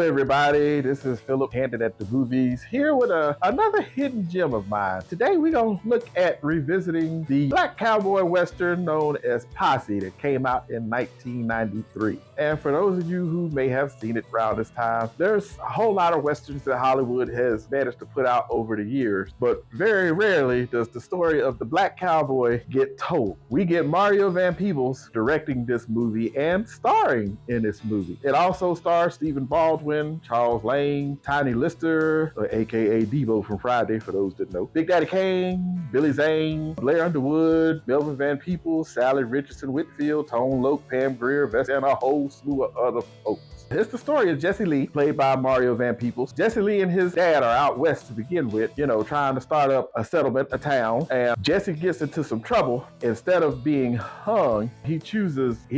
everybody, this is Phillip, Candid at the Movies, here with another hidden gem of mine. Today we're going to look at revisiting the black cowboy western known as Posse that came out in 1993. And for those of you who may have seen it around this time, there's a whole lot of westerns that Hollywood has managed to put out over the years, but very rarely does the story of the black cowboy get told. We get Mario Van Peebles directing this movie and starring in this movie. It also stars Stephen Baldwin, Charles Lane, Tiny Lister, aka Devo from Friday for those that know, Big Daddy Kane, Billy Zane, Blair Underwood, Melvin Van Peebles, Salli, Richardson, Whitfield, Tone Loc, Pam Grier, Vest, and a whole slew of other folks. It's the story of Jesse Lee, played by Mario Van Peebles. Jesse Lee and his dad are out west to begin with, trying to start up a settlement, a town, and Jesse gets into some trouble. Instead of being hung, he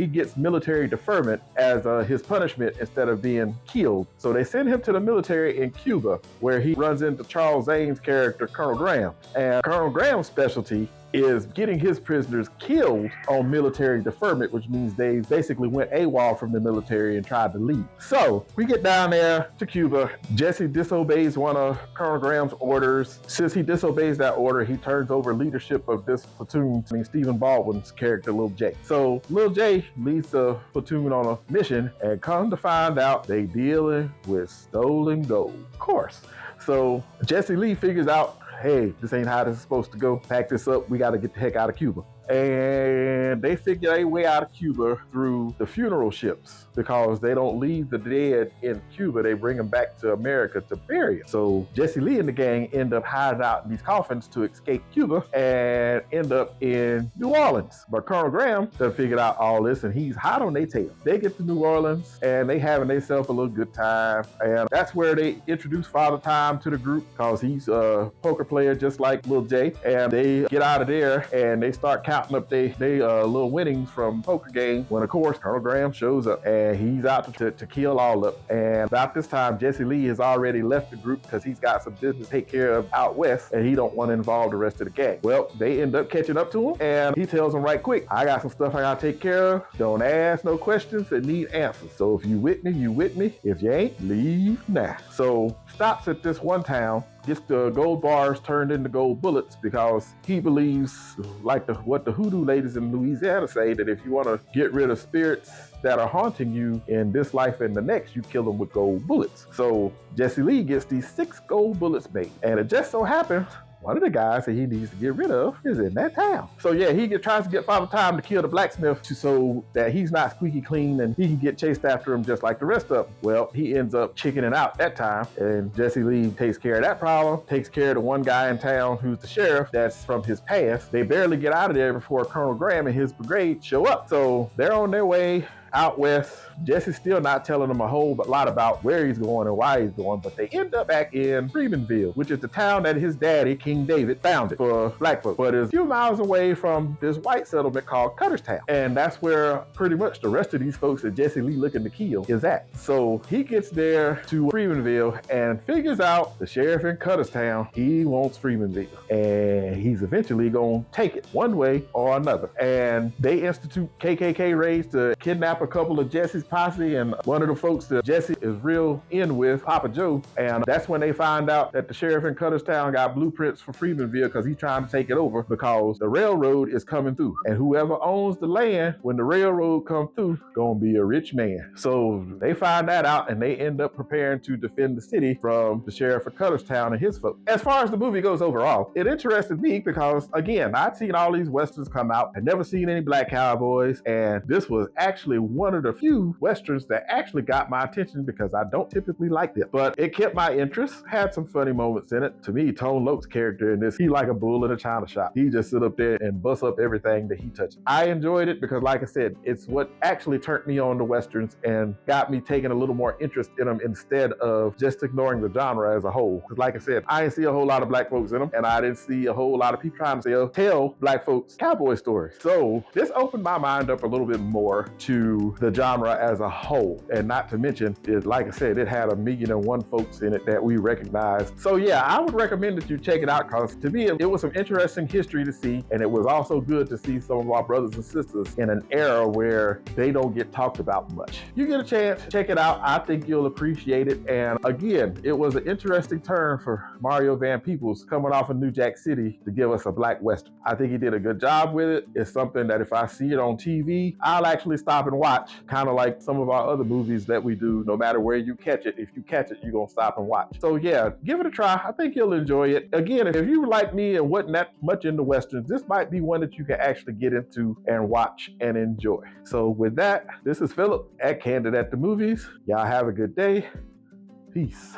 gets military deferment as his punishment instead of being killed. So they send him to the military in Cuba, where he runs into Charles Zane's character, Colonel Graham. And Colonel Graham's specialty is getting his prisoners killed on military deferment, which means they basically went AWOL from the military and tried to leave. So we get down there to Cuba. Jesse disobeys one of Colonel Graham's orders. Since he disobeys that order, he turns over leadership of this platoon to Stephen Baldwin's character, Lil J. So Lil J leads the platoon on a mission, and come to find out they dealing with stolen gold, of course. So Jesse Lee figures out, hey, this ain't how this is supposed to go. Pack this up. We got to get the heck out of Cuba. And they figure their way out of Cuba through the funeral ships, because they don't leave the dead in Cuba. They bring them back to America to bury them. So Jesse Lee and the gang end up hiding out in these coffins to escape Cuba and end up in New Orleans. But Colonel Graham done figured out all this, and he's hot on their tail. They get to New Orleans and they having themselves a little good time. And that's where they introduce Father Time to the group, because he's a poker player just like Lil J. And they get out of there and they start counting up they little winnings from poker games, when of course Colonel Graham shows up and he's out to kill all of them. And about this time, Jesse Lee has already left the group because he's got some business to take care of out west, and he don't want to involve the rest of the gang. Well, they end up catching up to him, and he tells them right quick, I got some stuff I gotta take care of. Don't ask no questions and need answers. So if you with me, you with me. If you ain't, leave now. So stops at this one town, gets the gold bars turned into gold bullets, because he believes, like what the hoodoo ladies in Louisiana say, that if you want to get rid of spirits that are haunting you in this life and the next, you kill them with gold bullets. So Jesse Lee gets these 6 gold bullets made, and it just so happens one of the guys that he needs to get rid of is in that town. So yeah, he tries to get Father Time to kill the blacksmith so that he's not squeaky clean and he can get chased after him just like the rest of them. Well, he ends up chickening out that time, and Jesse Lee takes care of that problem, takes care of the one guy in town who's the sheriff that's from his past. They barely get out of there before Colonel Graham and his brigade show up. So they're on their way out west. Jesse's still not telling them a whole lot about where he's going and why he's going, but they end up back in Freemanville, which is the town that his daddy, King David, founded for black folks, but is a few miles away from this white settlement called Cutterstown. And that's where pretty much the rest of these folks that Jesse Lee looking to kill is at. So he gets there to Freemanville and figures out the sheriff in Cutterstown, he wants Freemanville, and he's eventually gonna take it one way or another. And they institute KKK raids to kidnap a couple of Jesse's posse, and one of the folks that Jesse is real in with, Papa Joe. And that's when they find out that the sheriff in Cutterstown got blueprints for Freemanville, because he's trying to take it over, because the railroad is coming through, and whoever owns the land when the railroad comes through gonna be a rich man. So they find that out, and they end up preparing to defend the city from the sheriff of Cutterstown and his folks. As far as the movie goes overall, it interested me because, again, I'd seen all these westerns come out. I'd never seen any black cowboys, and this was actually one of the few westerns that actually got my attention, because I don't typically like it, but it kept my interest, had some funny moments in it. To me, Tone Loc's character in this, he like a bull in a china shop. He just sit up there and bust up everything that he touches. I enjoyed it because, like I said, it's what actually turned me on to westerns and got me taking a little more interest in them instead of just ignoring the genre as a whole. Because like I said, I didn't see a whole lot of black folks in them, and I didn't see a whole lot of people trying to tell black folks cowboy stories. So this opened my mind up a little bit more to to the genre as a whole. And not to mention, like I said, it had 1,000,001 folks in it that we recognized. So yeah, I would recommend that you check it out, because to me, it was some interesting history to see. And it was also good to see some of our brothers and sisters in an era where they don't get talked about much. You get a chance, check it out. I think you'll appreciate it. And again, it was an interesting turn for Mario Van Peebles coming off of New Jack City to give us a black Western. I think he did a good job with it. It's something that if I see it on TV, I'll actually stop and watch, kind of like some of our other movies that we do. No matter where you catch it, if you catch it, you're going to stop and watch. So yeah, give it a try. I think you'll enjoy it. Again, if you like me and wasn't that much into Westerns, this might be one that you can actually get into and watch and enjoy. So with that, this is Phillip at Candid at the Movies. Y'all have a good day. Peace.